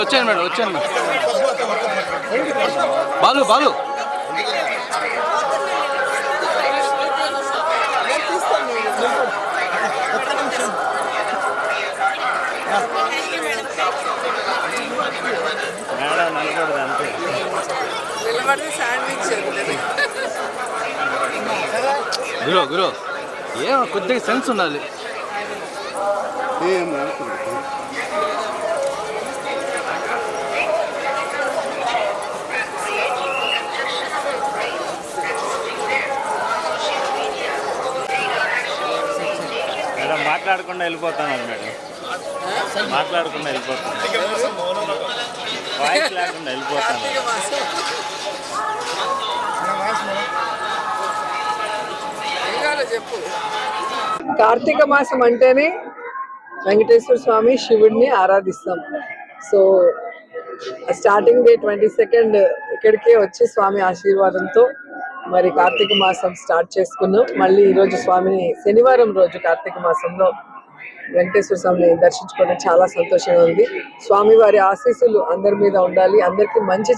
వచ్చాను madam ball Balu గురు ఏమో కొద్దిగా సెన్స్ ఉండాలి. మేడం మాట్లాడకుండా వెళ్ళిపోతున్నారు మేడం, మాట్లాడకుండా వెళ్ళిపోతున్నారు, వాయిస్ లేకుండా వెళ్ళిపోతున్నారు. కార్తీక మాసం అంటేనే వెంకటేశ్వర స్వామి శివుడిని ఆరాధిస్తాం. సో స్టార్టింగ్ డే 22 ఇక్కడికే వచ్చి స్వామి ఆశీర్వాదంతో మరి కార్తీక మాసం స్టార్ట్ చేసుకున్నాం. మళ్ళీ ఈరోజు స్వామిని శనివారం రోజు కార్తీక మాసంలో వెంకటేశ్వర స్వామిని దర్శించుకోవడం చాలా సంతోషంగా ఉంది. స్వామి వారి ఆశీస్సులు అందరి మీద ఉండాలి, అందరికీ మంచి